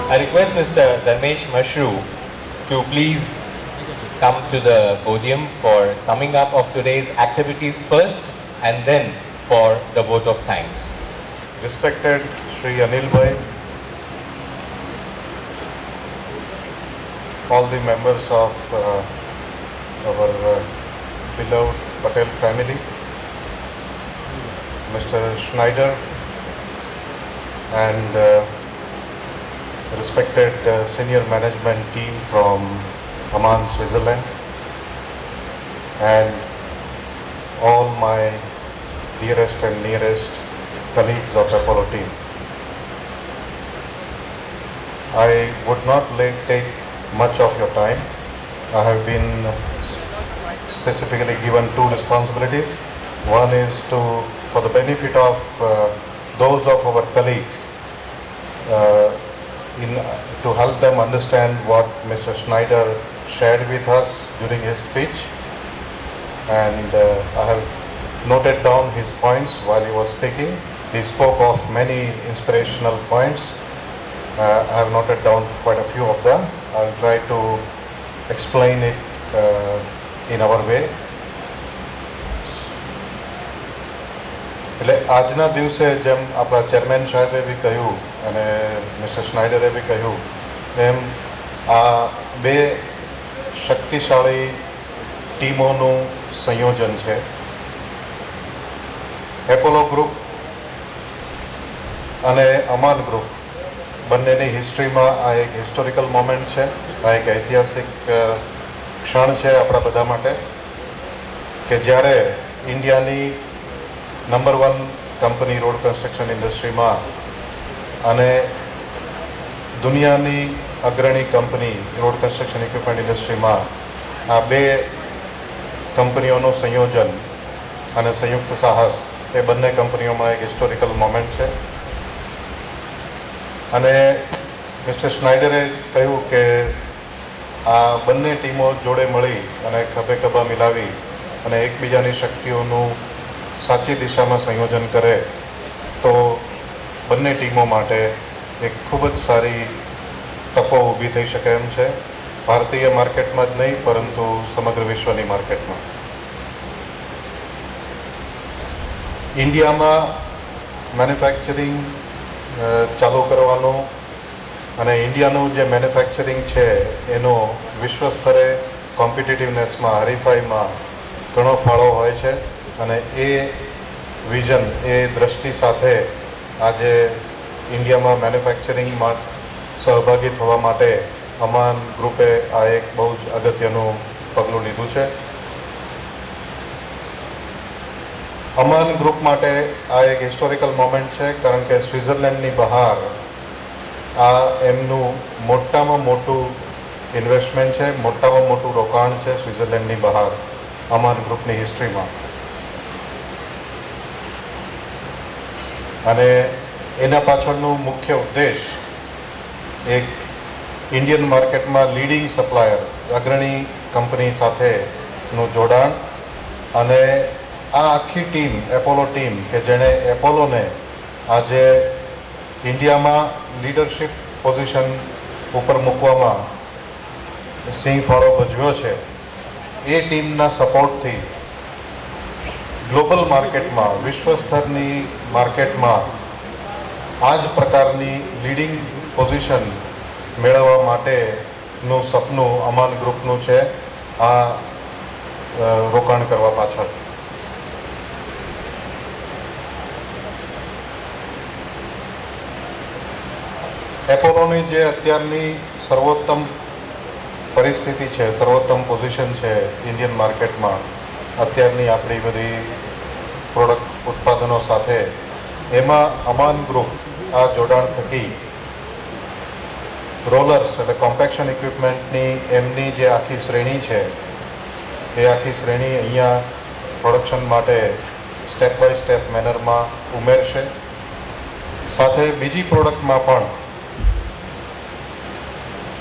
I request Mr. Dharmesh Mashru to please come to the podium for summing up of today's activities first and then for the vote of thanks. Respected Shri Anil Bhai, all the members of our beloved Patel family, Mr. Schneider, and respected senior management team from Amman, Switzerland, and all my dearest and nearest colleagues of Apollo team. I would not take much of your time. I have been specifically given two responsibilities. One is for the benefit of those of our colleagues, to help them understand what Mr. Schneider shared with us during his speech, and I have noted down his points while he was speaking. He spoke of many inspirational points. I have noted down quite a few of them. I will try to explain it in our way. એટલે આજના દિવસે જેમ આપણા chairman સાહેબે બી કહ્યું અને mister સ્નાઇડરે બી કહ્યું એમ આ બે શક્તિશાળી ટીમોનું સંયોજન છે. એપોલો ગ્રુપ અને અમાન ગ્રુપ બંનેની હિસ્ટ્રીમાં આ એક હિસ્ટોરિકલ મોમેન્ટ છે, આ એક ઐતિહાસિક ક્ષણ છે આપણા બધા માટે કે જ્યારે ઇન્ડિયાની નંબર 1 કંપની રોડ કન્સ્ટ્રક્શન ઇન્ડસ્ટ્રીમાં અને દુનિયાની અગ્રણી કંપની રોડ કન્સ્ટ્રક્શન ઇક્વિપમેન્ટ ઇન્ડસ્ટ્રીમાં આ બે કંપનીઓનું સંયોજન અને સંયુક્ત સાહસ એ બંને કંપનીઓમાં એક હિસ્ટોરિકલ મોમેન્ટ છે. અને મિસ્ટર સ્નાઇડરે કહ્યું કે આ બંને ટીમો જોડે મળી અને ખભે ખભા મિલાવી અને એકબીજાની શક્તિઓનું સાચી દિશામાં સંયોજન કરે તો બંને ટીમો માટે એક ખૂબ જ સારી તકો ઊભી થઈ શકે એમ છે, ભારતીય માર્કેટમાં જ નહીં પરંતુ સમગ્ર વિશ્વની માર્કેટમાં. ઇન્ડિયામાં મેન્યુફેક્ચરિંગ ચાલુ કરવાનું અને ઇન્ડિયાનું જે મેન્યુફેક્ચરિંગ છે એનો વિશ્વ સ્તરે કોમ્પિટિટિવનેસમાં હરીફાઈમાં ઘણો ફાળો હોય છે અને એ વિઝન એ દ્રષ્ટિ સાથે આજે ઇન્ડિયામાં મેન્યુફેક્ચરિંગમાં સહભાગી થવા માટે અમાન ગ્રુપે આ એક બહુ જ અગત્યનું પગલું લીધું છે. અમાન ગ્રુપ માટે આ એક હિસ્ટોરિકલ મોમેન્ટ છે કારણ કે સ્વિટ્ઝરલેન્ડની બહાર આ એમનું મોટામાં મોટું ઇન્વેસ્ટમેન્ટ છે, મોટામાં મોટું રોકાણ છે સ્વિટ્ઝરલેન્ડની બહાર અમાન ગ્રુપની હિસ્ટ્રીમાં. અને એના પાછળનું મુખ્ય ઉદ્દેશ એક ઇન્ડિયન માર્કેટમાં લીડિંગ સપ્લાયર અગ્રણી કંપની સાથેનું જોડાણ અને આ આખી ટીમ એપોલો ટીમ કે જેણે એપોલોને આજે ઇન્ડિયામાં લીડરશિપ પોઝિશન ઉપર મૂકવામાં સિંહ ફાળો ભજવ્યો છે, એ ટીમના સપોર્ટથી ગ્લોબલ માર્કેટમાં વિશ્વ સ્તરની માર્કેટમાં આ જ પ્રકારની લીડિંગ પોઝિશન મેળવવા માટેનું સપનું અમાન ગ્રુપનું છે આ રોકાણ કરવા પાછળ. એપોલોની જે અત્યારની સર્વોત્તમ પરિસ્થિતિ છે, સર્વોત્તમ પોઝિશન છે ઇન્ડિયન માર્કેટમાં અત્યારની આપણી બધી પ્રોડક્ટ ઉત્પાદનો સાથે, એમાં અમાન ગ્રુપ આ જોડાણ થકી રોલર્સ એટલે કોમ્પેક્શન ઇક્વિપમેન્ટની એમની જે આખી શ્રેણી છે એ આખી શ્રેણી અહીંયા પ્રોડક્શન માટે સ્ટેપ બાય સ્ટેપ મેનરમાં ઉમેરશે. સાથે બીજી પ્રોડક્ટમાં પણ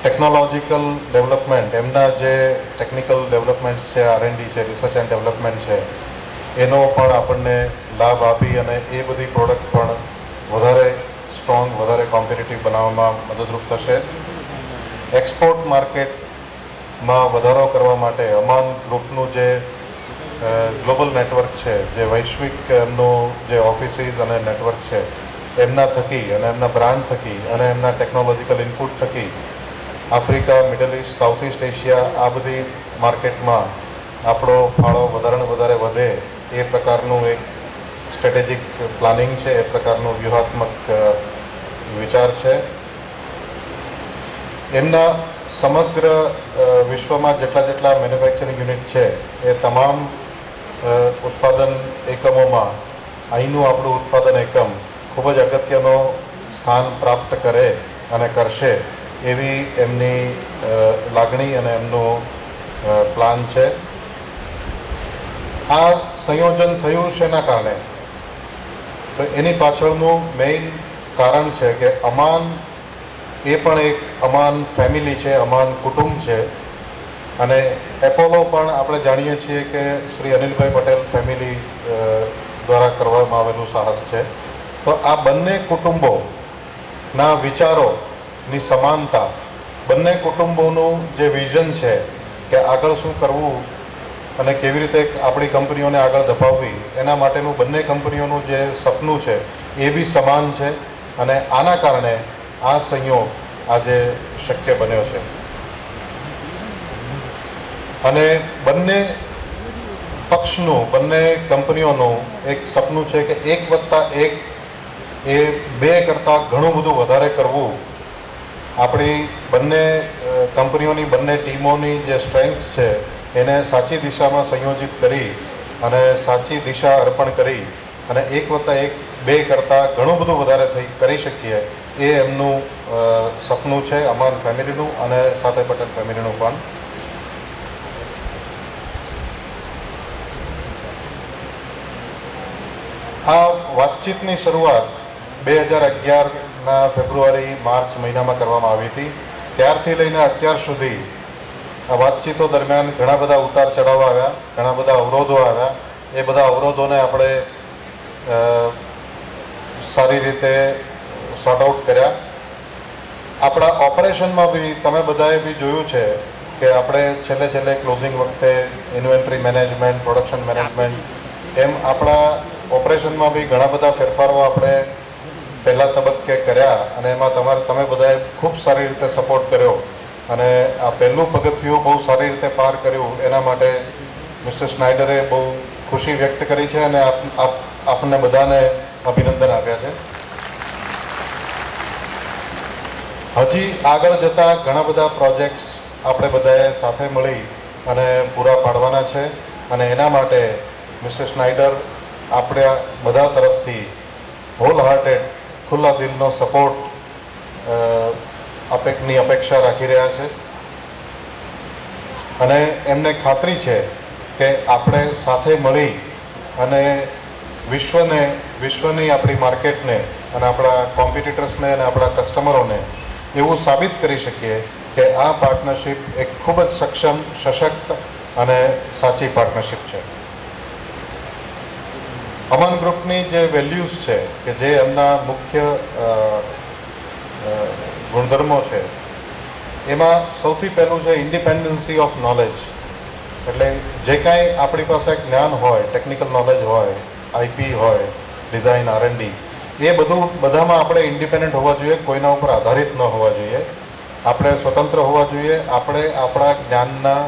ટેકનોલોજીકલ ડેવલપમેન્ટ, એમના જે ટેકનિકલ ડેવલપમેન્ટ છે, R&D છે, રિસર્ચ એન્ડ ડેવલપમેન્ટ છે, એનો પણ આપણને લાભ આપી અને એ બધી પ્રોડક્ટ પણ વધારે સ્ટ્રોંગ, વધારે કોમ્પિટિટિવ બનાવવામાં મદદરૂપ થશે. એક્સપોર્ટ માર્કેટમાં વધારો કરવા માટે અમાન ગ્રુપનું જે ગ્લોબલ નેટવર્ક છે, જે વૈશ્વિક એમનું જે ઓફિસીસ અને નેટવર્ક છે, એમના થકી અને એમના બ્રાન્ડ થકી અને એમના ટેકનોલોજીકલ ઇનપુટ થકી Africa, middle east, south east Asia આ બધી માર્કેટમાં આપણો ફાળો વધારે વધારે વધે એ પ્રકારનું એક સ્ટ્રેટેજિક પ્લાનિંગ છે, એ પ્રકારનું વ્યૂહાત્મક વિચાર છે. એમના સમગ્ર વિશ્વમાં જેટલા મેન્યુફેક્ચરિંગ યુનિટ છે એ તમામ ઉત્પાદન એકમોમાં અહીંનું આપણું ઉત્પાદન એકમ ખૂબ જ અગત્યનો સ્થાન પ્રાપ્ત કરે અને કરશે એવી એમની લાગણી અને એમનું પ્લાન છે. આ સંયોજન થયું શેના કારણે? તો એની પાછળનું મેઇન કારણ છે કે અમાન એ પણ એક અમાન ફેમિલી છે, અમાન કુટુંબ છે. અને એપોલો પણ આપણે જાણીએ છીએ કે શ્રી અનિલભાઈ પટેલ ફેમિલી દ્વારા કરવામાં આવેલું સાહસ છે. તો આ બંને કુટુંબોના વિચારોની સમાનતા, બંને કુટુંબોનું જે વિઝન છે કે આગળ શું કરવું અને કેવી રીતે આપણી કંપનીઓને આગળ ધપાવવી, એના માટેનું બંને કંપનીઓનું જે સપનું છે એ બી સમાન છે. અને આના કારણે આ સંયોગ આજે શક્ય બન્યો છે. અને બંને પક્ષનું, બંને કંપનીઓનું એક સપનું છે કે 1+1 એ 2 કરતાં ઘણું બધું વધારે કરવું. આપણી બંને કંપનીઓની, બંને ટીમોની જે સ્ટ્રેન્થ છે એને સાચી દિશામાં સંયોજિત કરી અને સાચી દિશા અર્પણ કરી અને 1+1 2 કરતાં ઘણું બધું વધારે કરી શકીએ એ એમનું સપનું છે, અમાન ફેમિલીનું અને સાથે પટેલ ફેમિલીનું પણ. આ વાતચીતની શરૂઆત 2011ના ફેબ્રુઆરી-માર્ચ મહિનામાં કરવામાં આવી હતી. ત્યારથી લઈને અત્યાર સુધી આ વાતચીતો દરમિયાન ઘણા બધા ઉતાર ચઢાવ આવ્યા, ઘણા બધા અવરોધો આવ્યા. એ બધા અવરોધોને આપણે સારી રીતે સોર્ટ આઉટ કર્યા. આપણા ઓપરેશનમાં બી તમે બધાએ બી જોયું છે કે આપણે છેલ્લે ક્લોઝિંગ વખતે ઇન્વેન્ટરી મેનેજમેન્ટ, પ્રોડક્શન મેનેજમેન્ટ, એમ આપણા ઓપરેશનમાં બી ઘણા બધા ફેરફારો આપણે પહેલા તબક્કે કર્યા અને એમાં તમે બધાએ ખૂબ સારી રીતે સપોર્ટ કર્યો અને આ પહેલું પગથિયું બહુ સારી રીતે પાર કર્યું. એના માટે મિસ્ટર સ્નાઇડરે બહુ ખુશી વ્યક્ત કરી છે અને આપને બધાને અભિનંદન આપ્યા છે. હજી આગળ જતા ઘણા બધા પ્રોજેક્ટ્સ આપણે બધાએ સાથે મળી અને પૂરા પાડવાના છે અને એના માટે મિસ્ટર સ્નાઇડર આપણે બધા તરફથી હોલ હાર્ટેડ, ખુલ્લા દિલનો સપોર્ટ ની અપેક્ષા રાખી રહ્યા છે. અને એમને ખાતરી છે કે આપણે સાથે મળી અને વિશ્વની આપણી માર્કેટને અને આપણા કોમ્પિટિટર્સને અને આપણા કસ્ટમરોને એવું સાબિત કરી શકીએ કે આ પાર્ટનરશિપ એક ખૂબ જ સક્ષમ, સશક્ત અને સાચી પાર્ટનરશિપ છે. અમાન ગ્રુપની જે વેલ્યુઝ છે કે જે એમના મુખ્ય ગુણધર્મો છે, એમાં સૌથી પહેલું છે ઇન્ડિપેન્ડન્સી ઓફ નોલેજ. એટલે જે કાંઈ આપણી પાસે જ્ઞાન હોય, ટેકનિકલ નોલેજ હોય, આઈપી હોય, ડિઝાઇન, R&D, એ બધામાં આપણે ઇન્ડિપેન્ડન્ટ હોવા જોઈએ, કોઈના ઉપર આધારિત ન હોવા જોઈએ. આપણે સ્વતંત્ર હોવા જોઈએ, આપણે આપણા જ્ઞાનના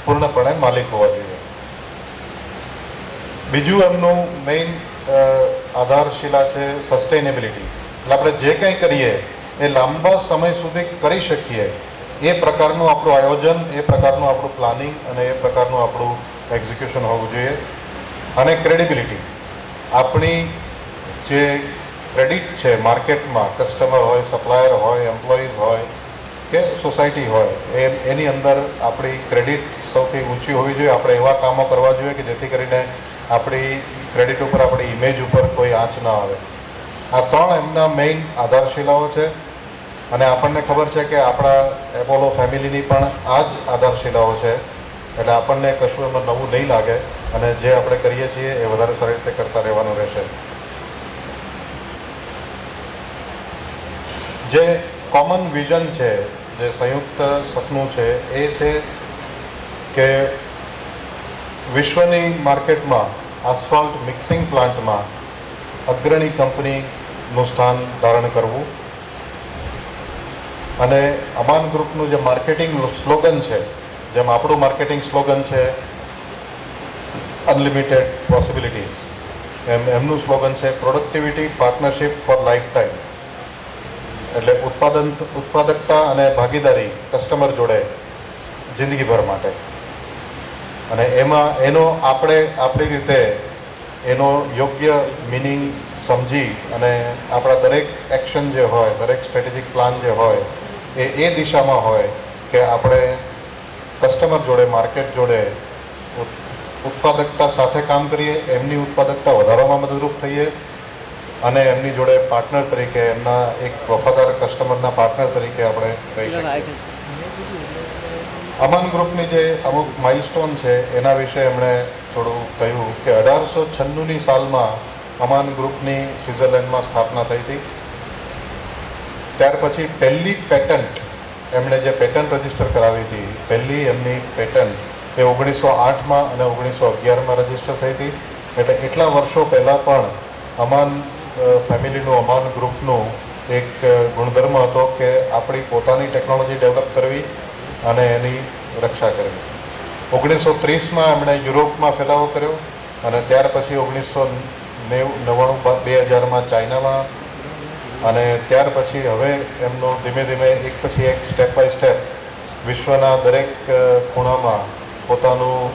પૂર્ણપણે માલિક હોવા જોઈએ. બીજું એમનું મેઇન આધારશિલા છે સસ્ટેનેબિલિટી. એટલે આપણે જે કંઈ કરીએ એ લાંબા સમય સુધી કરી શકીએ એ પ્રકારનું આપણું આયોજન, એ પ્રકારનું આપણું પ્લાનિંગ અને એ પ્રકારનું આપણું એક્ઝિક્યુશન હોવું જોઈએ. અને ક્રેડિબિલિટી, આપણી જે ક્રેડિટ છે માર્કેટમાં, કસ્ટમર હોય, સપ્લાયર હોય, એમ્પ્લોઈઝ હોય કે સોસાયટી હોય, એની અંદર આપણી ક્રેડિટ સૌથી ઊંચી હોવી જોઈએ. આપણે એવા કામો કરવા જોઈએ કે જેથી કરીને આપણી ક્રેડિટ ઉપર, આપણી ઇમેજ ઉપર કોઈ આંચ ના આવે. આ 3 એમના મેઇન આધારશિલાઓ છે અને આપણને ખબર છે કે આપણા એપોલો ફેમિલીની પણ આ જ આધારશિલાઓ છે. એટલે આપણને કશું એમાં નવું નહીં લાગે અને જે આપણે કરીએ છીએ એ વધારે સારી રીતે કરતા રહેવાનું રહેશે. જે કોમન વિઝન છે, જે સંયુક્ત સપનું છે, એ છે કે વિશ્વની માર્કેટમાં આસ્ફાલ્ટ મિક્સિંગ પ્લાન્ટમાં અગ્રણી કંપનીનું સ્થાન ધારણ કરવું. અને અમાન ગ્રુપનું જે માર્કેટિંગ સ્લોગન છે, જેમ આપણું માર્કેટિંગ સ્લોગન છે અનલિમિટેડ પોસિબિલિટીઝ, એમનું સ્લોગન છે productivity partnership four life time. એટલે ઉત્પાદકતા અને ભાગીદારી કસ્ટમર જોડે જિંદગીભર માટે. અને એનો આપણે આપણી રીતે એનો યોગ્ય મિનિંગ સમજી અને આપણા દરેક એક્શન જે હોય, દરેક સ્ટ્રેટેજિક પ્લાન જે હોય એ દિશામાં હોય કે આપણે કસ્ટમર જોડે, માર્કેટ જોડે ઉત્પાદકતા સાથે કામ કરીએ, એમની ઉત્પાદકતા વધારવામાં મદદરૂપ થઈએ અને એમની જોડે પાર્ટનર તરીકે, એમના એક વફાદાર કસ્ટમરના પાર્ટનર તરીકે આપણે રહી શકીએ. અમાન ગ્રુપની જે અમુક માઇલસ્ટોન છે એના વિશે એમણે થોડું કહ્યું કે 1896ની સાલમાં અમાન ગ્રુપની સ્વિટ્ઝરલેન્ડમાં સ્થાપના થઈ હતી. ત્યાર પછી પહેલી પેટન્ટ, એમણે જે પેટન્ટ રજીસ્ટર કરાવી હતી, પહેલી એમની પેટન્ટ એ 1908માં અને 1911માં રજીસ્ટર થઈ હતી. એટલે એટલા વર્ષો પહેલાં પણ અમાન ફેમિલીનું, અમાન ગ્રુપનું એક ગુણધર્મ હતો કે આપણી પોતાની ટેકનોલોજી ડેવલપ કરવી અને એની રક્ષા કરવી. 1930માં એમણે યુરોપમાં ફેલાવો કર્યો અને ત્યાર પછી 1999 2000માં ચાઇનામાં, અને ત્યાર પછી હવે એમનો ધીમે ધીમે એક પછી એક સ્ટેપ બાય સ્ટેપ વિશ્વના દરેક ખૂણામાં પોતાનું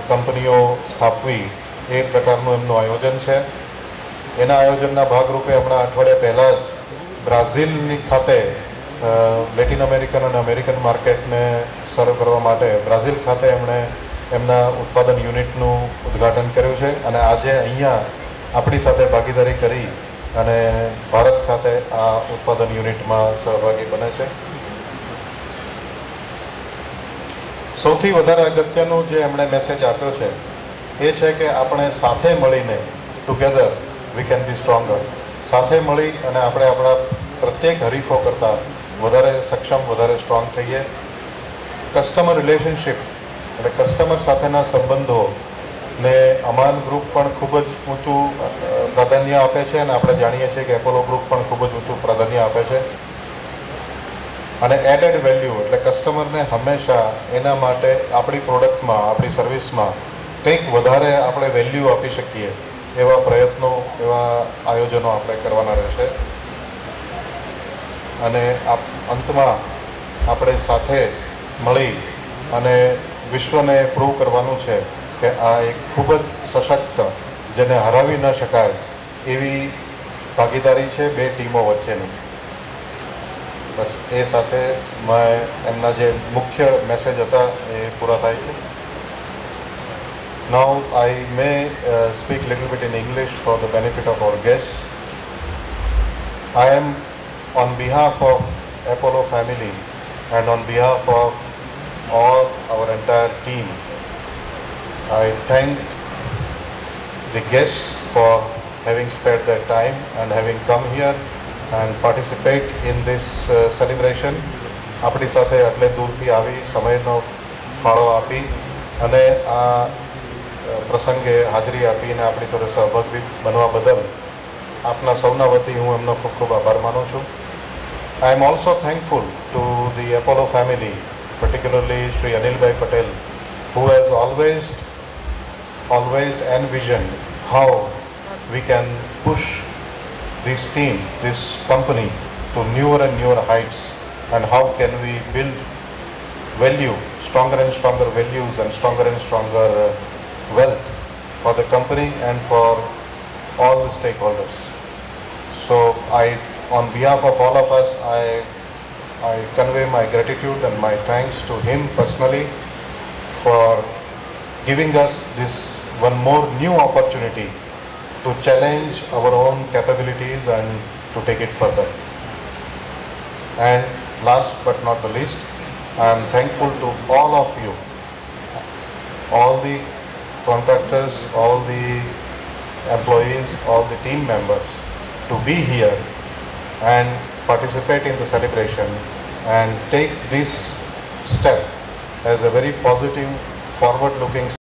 કંપનીઓ સ્થાપવી એ પ્રકારનું એમનું આયોજન છે. એના આયોજનના ભાગરૂપે હમણાં અઠવાડિયા પહેલાં જ બ્રાઝિલની ખાતે લેટિન અમેરિકન અને અમેરિકન માર્કેટને સર્વ કરવા માટે બ્રાઝિલ ખાતે એમણે એમના ઉત્પાદન યુનિટનું ઉદ્ઘાટન કર્યું છે અને આજે અહીંયા આપણી સાથે ભાગીદારી કરી અને ભારત ખાતે આ ઉત્પાદન યુનિટમાં સહભાગી બને છે. સૌથી વધારે અગત્યનું જે એમણે મેસેજ આપ્યો છે એ છે કે આપણે સાથે મળીને together we can be stronger. સાથે મળી અને આપણે આપણા પ્રત્યેક હરીફો કરતાં વધારે સક્ષમ, વધારે સ્ટ્રોંગ થઈએ. કસ્ટમર રિલેશનશિપ એટલે કસ્ટમર સાથેના સંબંધોને અમાન ગ્રુપ પણ ખૂબ જ ઊંચું પ્રાધાન્ય આપે છે અને આપણે જાણીએ છીએ કે એપોલો ગ્રુપ પણ ખૂબ જ ઊંચું પ્રાધાન્ય આપે છે. અને એડેડ વેલ્યુ એટલે કસ્ટમરને હંમેશા એના માટે આપણી પ્રોડક્ટમાં, આપણી સર્વિસમાં કંઈક વધારે આપણે વેલ્યુ આપી શકીએ એવા પ્રયત્નો, એવા આયોજનો આપણે કરવાના રહેશે. અને અંતમાં આપણે સાથે મળી અને વિશ્વને પ્રૂવ કરવાનું છે કે આ એક ખૂબ જ સશક્ત, જેને હરાવી ન શકાય એવી ભાગીદારી છે બે ટીમો વચ્ચેની. બસ એ સાથે એમના જે મુખ્ય મેસેજ હતા એ પૂરા થાય છે. Now I may speak a little bit in English for the benefit of our guests. I am on behalf of Apollo family and on behalf of all our entire team, I thank the guests for having spared their time and having come here and participate in this celebration. આપણી સાથે આટલે દૂરથી આવી સમયનો ફાળો આપી અને આ પ્રસંગે હાજરી આપી અને આપણી જોડે સહભાગી બનવા બદલ આપના સૌના વતી હું એમનો ખૂબ ખૂબ આભાર માનું છું. I am also thankful to the Apollo family, particularly Shri Anilbhai Patel, who has always envisioned how we can push this team, this company to newer and newer heights, and how can we build value, stronger and stronger values and stronger wealth for the company and for all the stakeholders. So on behalf of all of us, I convey my gratitude and my thanks to him personally for giving us this one more new opportunity to challenge our own capabilities and to take it further. And last but not the least, I am thankful to all of you, all the contractors, all the employees, all the team members to be here and participate in the celebration and take this step as a very positive, forward-looking